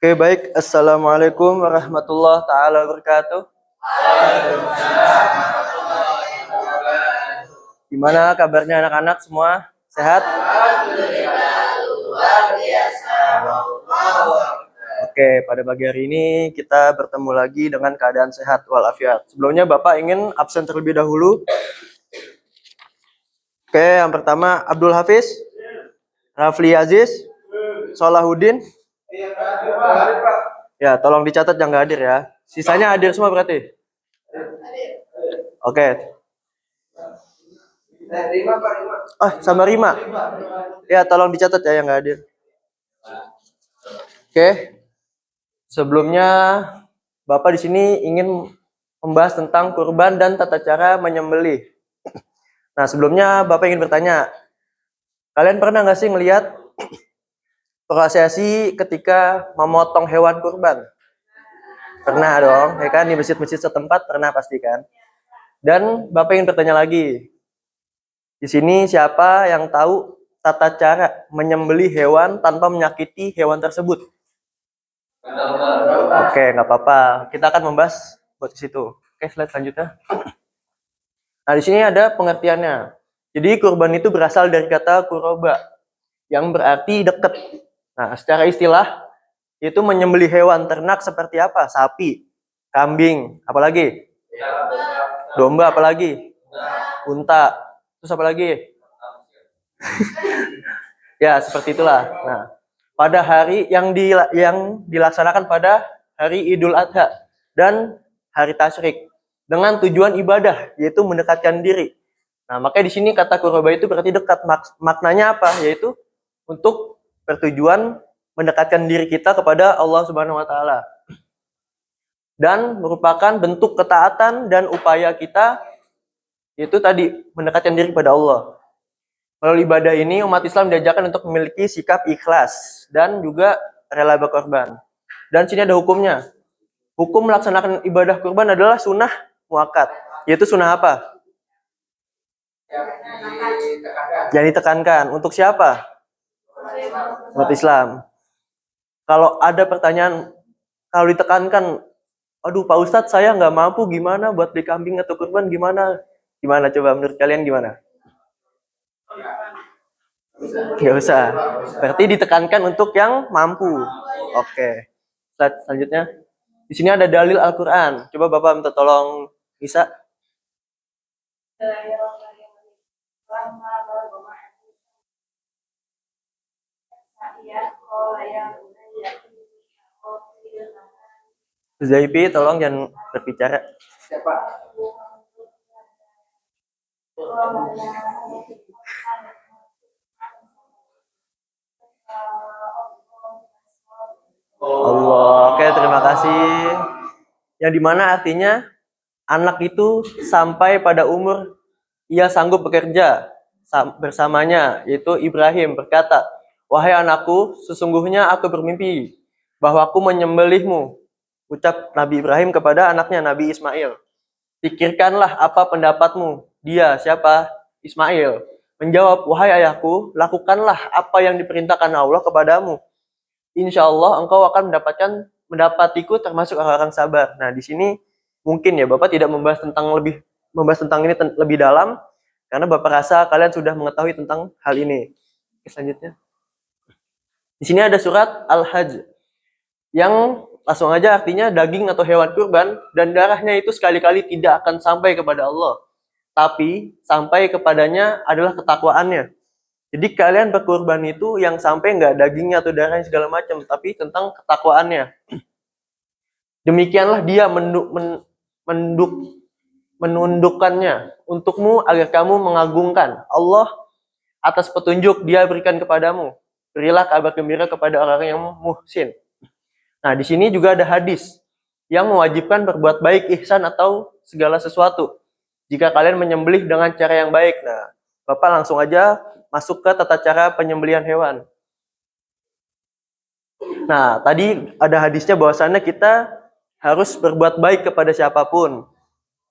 Oke, baik. Assalamualaikum warahmatullahi taala wabarakatuh. Gimana kabarnya anak-anak semua? Sehat? Oke, pada pagi hari ini kita bertemu lagi dengan keadaan sehat walafiat. Sebelumnya Bapak ingin absen terlebih dahulu. Oke, yang pertama Abdul Hafiz, Rafli Aziz, Solahuddin. Ya, tolong dicatat yang nggak hadir ya. Sisanya hadir semua berarti. Oke. Sama Rima. Ya, tolong dicatat ya yang nggak hadir. Oke. Sebelumnya Bapak di sini ingin membahas tentang kurban dan tata cara menyembelih. Nah, sebelumnya Bapak ingin bertanya, kalian pernah nggak sih ngelihat prosesi ketika memotong hewan kurban? Pernah dong, ya kan, di masjid-masjid setempat pernah pasti kan. Dan Bapak ingin bertanya lagi, di sini siapa yang tahu tata cara menyembelih hewan tanpa menyakiti hewan tersebut? Oke, nggak apa-apa. Kita akan membahas buat di situ. Oke, slide selanjutnya. Nah, di sini ada pengertiannya. Jadi kurban itu berasal dari kata kuroba, yang berarti dekat. Nah, secara istilah itu menyembelih hewan ternak seperti apa? Sapi, kambing, apalagi? Domba, apalagi? Unta. Terus apa lagi? Ya, seperti itulah. Nah, pada hari yang dilaksanakan pada hari Idul Adha dan hari Tasyrik dengan tujuan ibadah, yaitu mendekatkan diri. Nah, makanya di sini kata kuroba itu berarti dekat. Maknanya apa? Yaitu untuk bertujuan mendekatkan diri kita kepada Allah Subhanahu wa taala. Dan merupakan bentuk ketaatan dan upaya kita, yaitu tadi mendekatkan diri kepada Allah. Melalui ibadah ini, umat Islam diajarkan untuk memiliki sikap ikhlas dan juga rela berkorban. Dan sini ada hukumnya. Hukum melaksanakan ibadah kurban adalah sunnah muakkad. Yaitu sunnah apa? Yang ditekankan. Untuk siapa? Umat Islam. Kalau ada pertanyaan, kalau ditekankan, aduh Pak Ustadz saya nggak mampu, gimana buat beli kambing atau kurban, gimana? Gimana coba menurut kalian gimana? Nggak usah. Berarti ditekankan untuk yang mampu. Oke. Slide selanjutnya. Di sini ada dalil Al-Quran. Coba Bapak minta tolong bisa. Zaipi, tolong jangan berbicara. Allah. Oke, terima kasih. Yang dimana artinya anak itu sampai pada umur ia sanggup bekerja bersamanya, yaitu Ibrahim berkata, wahai anakku, sesungguhnya aku bermimpi bahwa aku menyembelihmu. Ucap Nabi Ibrahim kepada anaknya Nabi Ismail. Pikirkanlah apa pendapatmu. Dia siapa? Ismail. Menjawab, wahai ayahku, lakukanlah apa yang diperintahkan Allah kepadamu. Insya Allah engkau akan mendapatiku termasuk orang-orang sabar. Nah, di sini mungkin ya Bapak tidak membahas tentang ini lebih dalam karena Bapak rasa kalian sudah mengetahui tentang hal ini. Oke, selanjutnya. Di sini ada surat Al-Hajj yang langsung aja artinya daging atau hewan kurban dan darahnya itu sekali-kali tidak akan sampai kepada Allah. Tapi sampai kepadanya adalah ketakwaannya. Jadi kalian berkurban itu yang sampai nggak dagingnya atau darahnya segala macam, tapi tentang ketakwaannya. Demikianlah dia menundukkannya untukmu agar kamu mengagungkan Allah atas petunjuk dia berikan kepadamu. Berilah kabar gembira kepada orang yang muhsin. Nah, di sini juga ada hadis yang mewajibkan berbuat baik, ihsan atau segala sesuatu jika kalian menyembelih dengan cara yang baik. Nah, Bapak langsung aja masuk ke tata cara penyembelihan hewan. Nah, tadi ada hadisnya bahwasannya kita harus berbuat baik kepada siapapun.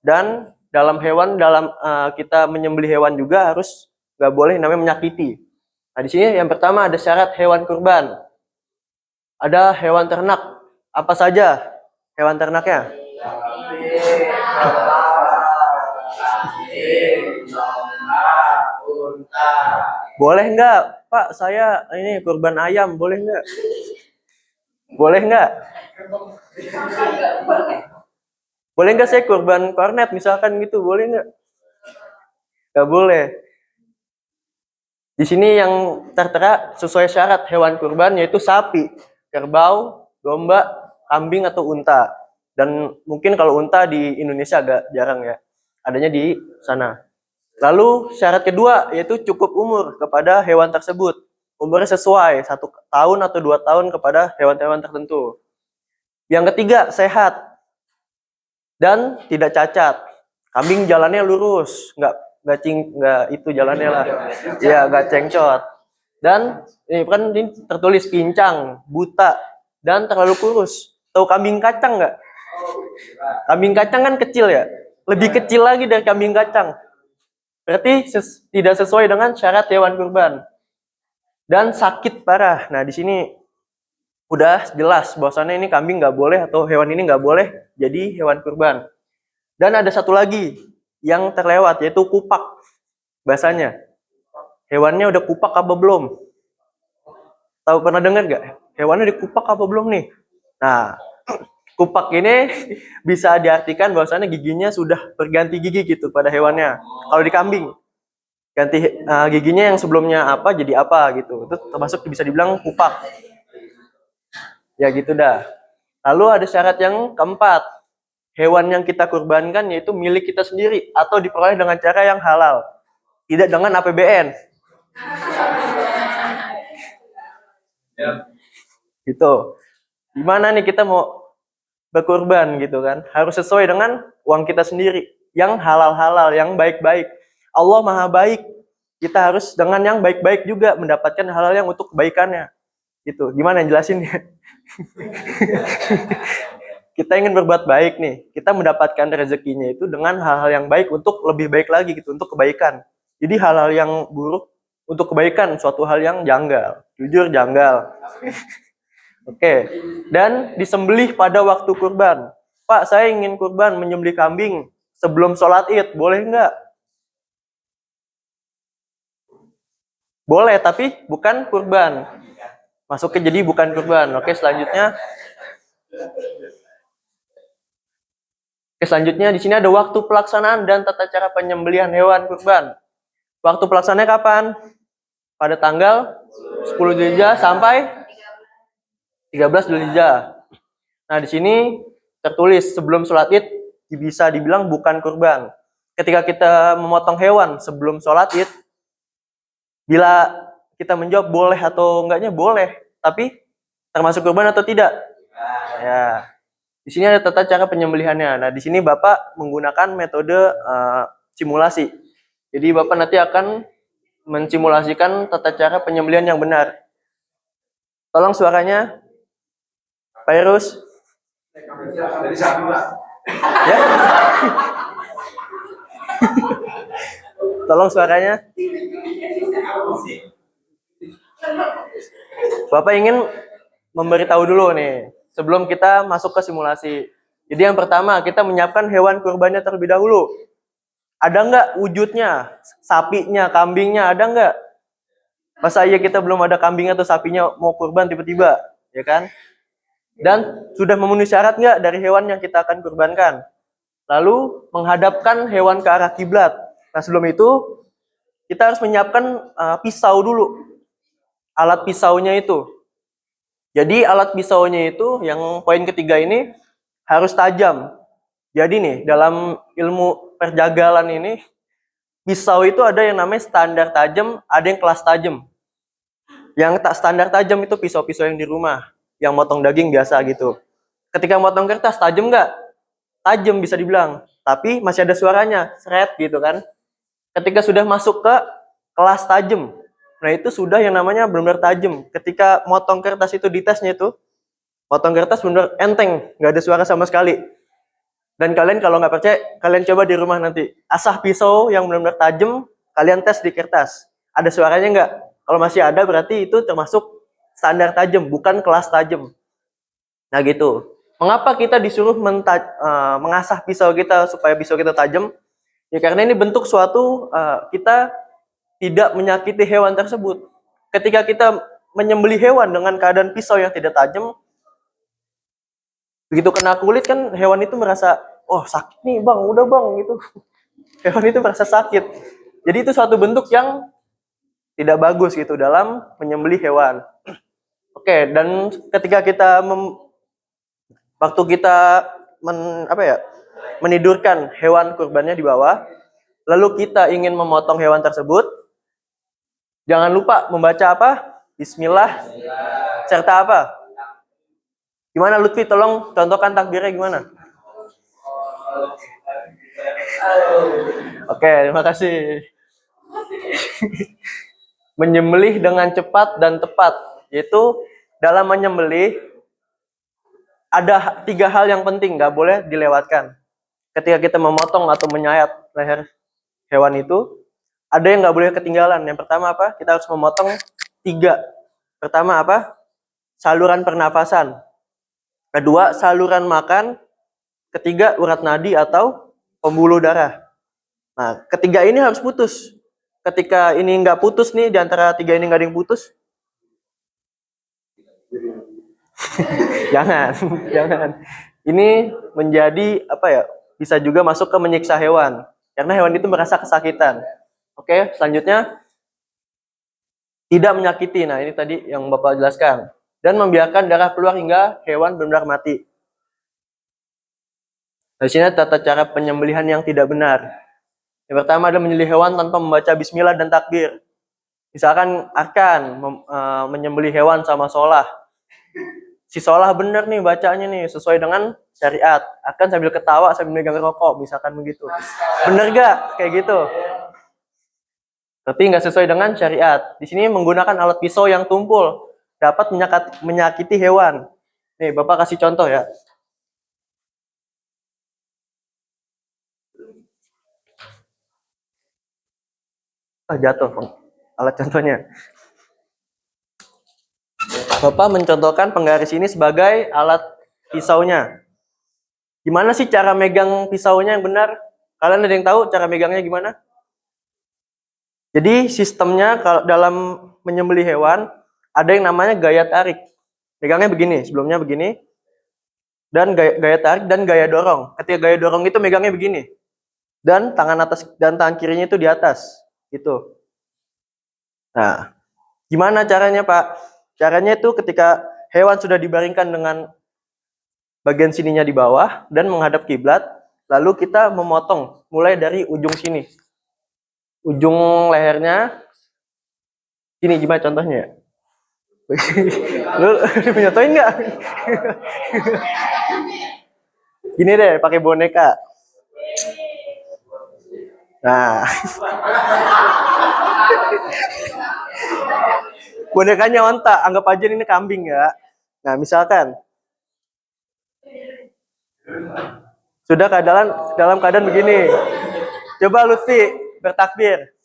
Dan dalam kita menyembelih hewan juga harus nggak boleh namanya menyakiti. Nah, di sini yang pertama ada syarat hewan kurban. Ada hewan ternak. Apa saja hewan ternaknya? Boleh nggak, Pak? Saya ini kurban ayam, boleh nggak? Boleh nggak? Boleh nggak saya kurban kornet misalkan gitu? Boleh nggak? Nggak boleh. Di sini yang tertera sesuai syarat hewan kurban yaitu sapi, kerbau, domba, kambing atau unta. Dan mungkin kalau unta di Indonesia agak jarang ya. Adanya di sana. Lalu syarat kedua yaitu cukup umur kepada hewan tersebut. Umurnya sesuai 1 tahun atau 2 tahun kepada hewan-hewan tertentu. Yang ketiga sehat dan tidak cacat. Kambing jalannya lurus, nggak itu jalannya lah. Iya, nggak cengcot. Dan ini kan ini tertulis pincang, buta, dan terlalu kurus. Tahu kambing kacang nggak? Kambing kacang kan kecil ya, lebih kecil lagi dari kambing kacang. Berarti tidak sesuai dengan syarat hewan kurban. Dan sakit parah. Nah di sini udah jelas bahwasannya ini kambing nggak boleh atau hewan ini nggak boleh jadi hewan kurban. Dan ada satu lagi yang terlewat yaitu kupak bahasanya. Hewannya udah kupak apa belum? Tahu pernah dengar nggak? Hewannya dikupak apa belum nih? Nah, kupak ini bisa diartikan bahwasannya giginya sudah berganti gigi gitu pada hewannya. Kalau di kambing, ganti giginya yang sebelumnya apa jadi apa gitu. Itu termasuk bisa dibilang kupak. Ya gitu dah. Lalu ada syarat yang keempat. Hewan yang kita kurbankan yaitu milik kita sendiri atau diperoleh dengan cara yang halal. Tidak dengan APBN. Gitu. Gimana nih kita mau berkurban gitu kan? Harus sesuai dengan uang kita sendiri. Yang halal-halal, yang baik-baik. Allah Maha baik. Kita harus dengan yang baik-baik juga mendapatkan hal-hal yang untuk kebaikannya. Gitu. Gimana yang jelasin ya? Kita ingin berbuat baik nih, kita mendapatkan rezekinya itu dengan hal-hal yang baik untuk lebih baik lagi gitu, untuk kebaikan. Jadi hal-hal yang buruk untuk kebaikan, suatu hal yang janggal, jujur janggal. Oke, dan disembelih pada waktu kurban. Pak, saya ingin kurban menyembelih kambing sebelum sholat id, boleh nggak? Boleh, tapi bukan kurban. Masuknya jadi bukan kurban. Oke, selanjutnya. Selanjutnya di sini ada waktu pelaksanaan dan tata cara penyembelihan hewan kurban. Waktu pelaksanaannya kapan? Pada tanggal 10 Dzulhijjah sampai 13 Dzulhijjah. Nah, di sini tertulis sebelum sholat Id bisa dibilang bukan kurban. Ketika kita memotong hewan sebelum sholat Id, bila kita menjawab boleh atau enggaknya boleh, tapi termasuk kurban atau tidak? Ya. Di sini ada tata cara penyembelihannya. Nah, di sini Bapak menggunakan metode simulasi. Jadi Bapak nanti akan mensimulasikan tata cara penyembelihan yang benar. Tolong suaranya, Pak Irus. Ya. Tolong suaranya. Bapak ingin memberitahu dulu nih, sebelum kita masuk ke simulasi. Jadi yang pertama, kita menyiapkan hewan kurbannya terlebih dahulu. Ada nggak wujudnya? Sapinya, kambingnya, ada nggak? Masa iya kita belum ada kambing atau sapinya mau kurban tiba-tiba, ya kan? Dan sudah memenuhi syarat nggak dari hewan yang kita akan kurbankan? Lalu menghadapkan hewan ke arah kiblat. Nah sebelum itu kita harus menyiapkan pisau dulu. Alat pisaunya itu. Jadi alat pisaunya itu yang poin ketiga ini harus tajam. Jadi nih dalam ilmu perjagalan ini pisau itu ada yang namanya standar tajam, ada yang kelas tajam. Yang tak standar tajam itu pisau-pisau yang di rumah, yang motong daging biasa gitu. Ketika motong kertas tajam nggak? Tajam bisa dibilang, tapi masih ada suaranya, seret gitu kan. Ketika sudah masuk ke kelas tajam, nah itu sudah yang namanya benar-benar tajam. Ketika motong kertas itu ditesnya itu, motong kertas benar enteng, nggak ada suara sama sekali. Dan kalian kalau nggak percaya, kalian coba di rumah nanti. Asah pisau yang benar-benar tajam, kalian tes di kertas. Ada suaranya nggak? Kalau masih ada berarti itu termasuk standar tajam, bukan kelas tajam. Nah gitu. Mengapa kita disuruh mengasah pisau kita supaya pisau kita tajam? Ya karena ini bentuk suatu kita tidak menyakiti hewan tersebut. Ketika kita menyembelih hewan dengan keadaan pisau yang tidak tajam, begitu kena kulit kan hewan itu merasa, oh sakit nih bang, udah bang gitu. Hewan itu merasa sakit. Jadi itu suatu bentuk yang tidak bagus gitu dalam menyembelih hewan. Oke, dan ketika kita waktu kita menidurkan hewan kurbannya di bawah, lalu kita ingin memotong hewan tersebut, jangan lupa membaca apa? Bismillah serta apa? Gimana Lutfi, tolong contohkan takbirnya gimana? Oke, terima kasih. Menyembelih dengan cepat dan tepat, yaitu dalam menyembelih ada 3 hal yang penting, nggak boleh dilewatkan. Ketika kita memotong atau menyayat leher hewan itu, ada yang nggak boleh ketinggalan. Yang pertama apa? Kita harus memotong 3. Pertama apa? Saluran pernafasan. Kedua, saluran makan. Ketiga, urat nadi atau pembuluh darah. Nah, ketiga ini harus putus. Ketika ini nggak putus nih, di antara 3 ini nggak ada yang putus, jangan, jangan. Ini menjadi apa ya? Bisa juga masuk ke menyiksa hewan, karena hewan itu merasa kesakitan. Oke, selanjutnya tidak menyakiti. Nah, ini tadi yang Bapak jelaskan. Dan membiarkan darah keluar hingga hewan benar-benar mati. Di sini tata cara penyembelihan yang tidak benar. Yang pertama adalah menyembelih hewan tanpa membaca bismillah dan takbir. Misalkan akan menyembelih hewan sama sholah. Si sholah bener nih bacanya nih, sesuai dengan syariat. Akan sambil ketawa sambil megang rokok, misalkan begitu. Bener gak? Kayak gitu. Tapi nggak sesuai dengan syariat. Di sini menggunakan alat pisau yang tumpul dapat menyakiti hewan. Nih, Bapak kasih contoh ya. Jatuh alat contohnya. Bapak mencontohkan penggaris ini sebagai alat pisaunya. Gimana sih cara megang pisaunya yang benar? Kalian ada yang tahu cara megangnya gimana? Jadi sistemnya kalau dalam menyembelih hewan ada yang namanya gaya tarik. Megangnya begini, sebelumnya begini. Dan gaya tarik dan gaya dorong. Ketika gaya dorong itu megangnya begini. Dan tangan atas dan tangan kirinya itu di atas. Gitu. Nah, gimana caranya, Pak? Caranya itu ketika hewan sudah dibaringkan dengan bagian sininya di bawah dan menghadap kiblat, lalu kita memotong mulai dari ujung sini. Ujung lehernya ini gimana contohnya? Lu nyotoin nggak? Gini deh, pakai boneka. Nah, bonekanya onta, anggap aja ini kambing ya. Nah, misalkan sudah dalam keadaan begini. Coba Lutfi bertakbir.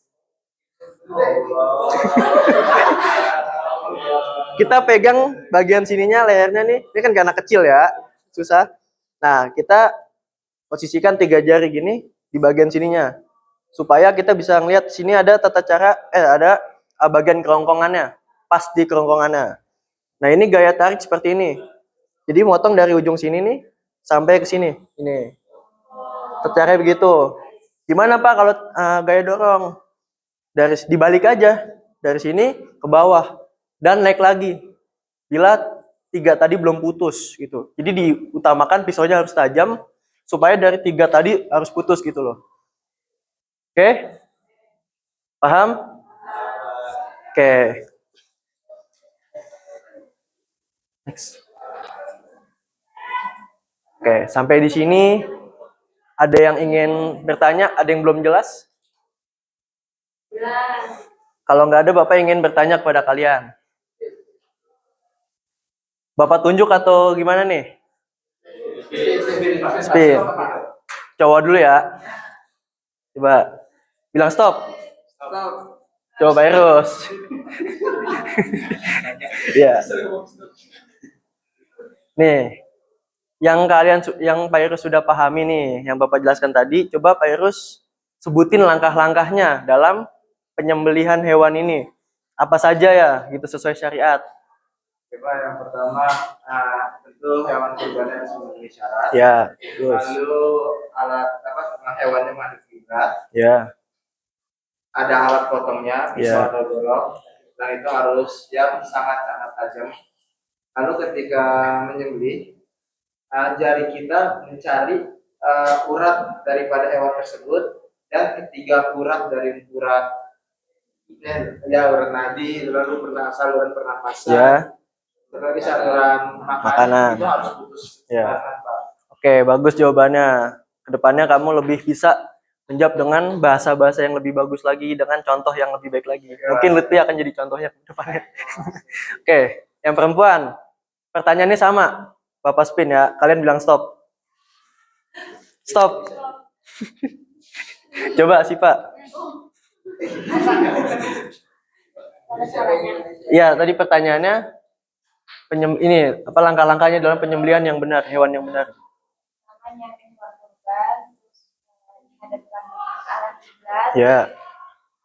Kita pegang bagian sininya lehernya nih. Ini kan karena kecil ya, susah. Nah, kita posisikan 3 jari gini di bagian sininya. Supaya kita bisa ngelihat sini ada tata cara ada bagian kerongkongannya, pas di kerongkongannya. Nah, ini gaya tarik seperti ini. Jadi motong dari ujung sini nih sampai ke sini. Ini. Caranya begitu. Gimana Pak kalau gaya dorong? Dari dibalik aja. Dari sini ke bawah dan naik lagi. Bila 3 tadi belum putus gitu. Jadi diutamakan pisaunya harus tajam supaya dari 3 tadi harus putus gitu loh. Oke? Paham? Oke. Next. Oke, sampai di sini ada yang ingin bertanya, ada yang belum jelas? Kalau nggak ada, Bapak ingin bertanya kepada kalian. Bapak tunjuk atau gimana nih? Spin. Coba dulu ya. Coba bilang stop. Stop. Coba Pak Irus. Ya. Nih, yang Pak Irus sudah pahami nih, yang Bapak jelaskan tadi, coba Pak Irus sebutin langkah-langkahnya dalam penyembelihan hewan ini. Apa saja ya, gitu sesuai syariat. Coba yang pertama, tentu hewan kurban harus memenuhi syarat. Ya, terus. Lalu alat hewannya harus kiblat. Ya. Ada alat potongnya, pisau Ya. atau golok, dan itu harus yang sangat-sangat tajam. Lalu ketika menyembelih, jari kita mencari urat daripada hewan tersebut, dan ketiga urat dari urat urat nadi, lalu saluran pernapasan. Ya. Terlebih saluran makanan itu harus putus. Ya. Oke, bagus jawabannya. Kedepannya kamu lebih bisa menjawab dengan bahasa-bahasa yang lebih bagus lagi, dengan contoh yang lebih baik lagi. Mungkin Lutfi akan jadi contohnya ke depannya. Oke, yang perempuan. Pertanyaannya sama. Bapak spin ya. Kalian bilang stop. Stop. Coba sih Pak. Iya, tadi pertanyaannya ini apa langkah-langkahnya dalam penyembelihan yang benar, hewan yang benar. Ya.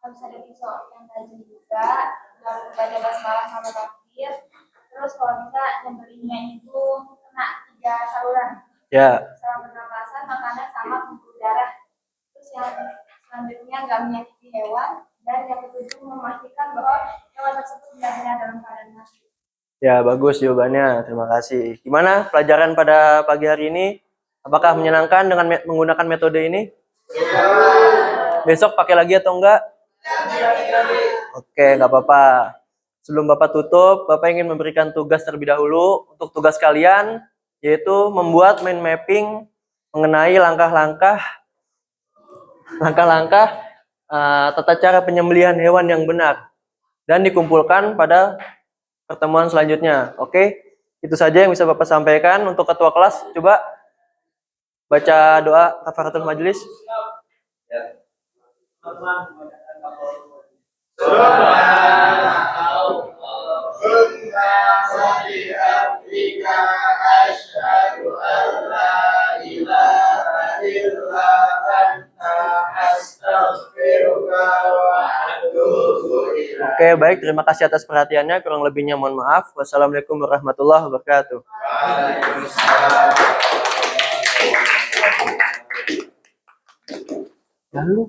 Harus ada pisau yang tajam juga, lalu baca basmalah sama takbir. Terus kalau bisa nyembelihnya itu kena 3 saluran. Ya. Saluran pernapasan, makanan sama pembuluh darah. Terus yang selanjutnya nggak menyakiti hewan, dan yang ketujuh memastikan bahwa hewan tersebut benar-benar dalam keadaan mati. Ya, bagus jawabannya. Terima kasih. Gimana pelajaran pada pagi hari ini? Apakah menyenangkan dengan menggunakan metode ini? Besok pakai lagi atau enggak? Oke, nggak apa-apa. Sebelum Bapak tutup, Bapak ingin memberikan tugas terlebih dahulu. Untuk tugas kalian, yaitu membuat mind mapping mengenai langkah-langkah tata cara penyembelihan hewan yang benar. Dan dikumpulkan pada pertemuan selanjutnya. Oke, itu saja yang bisa Bapak sampaikan. Untuk ketua kelas, coba baca doa kafaratul majelis. Oke, baik. Terima kasih atas perhatiannya. Kurang lebihnya mohon maaf. Wassalamualaikum warahmatullahi wabarakatuh. Lalu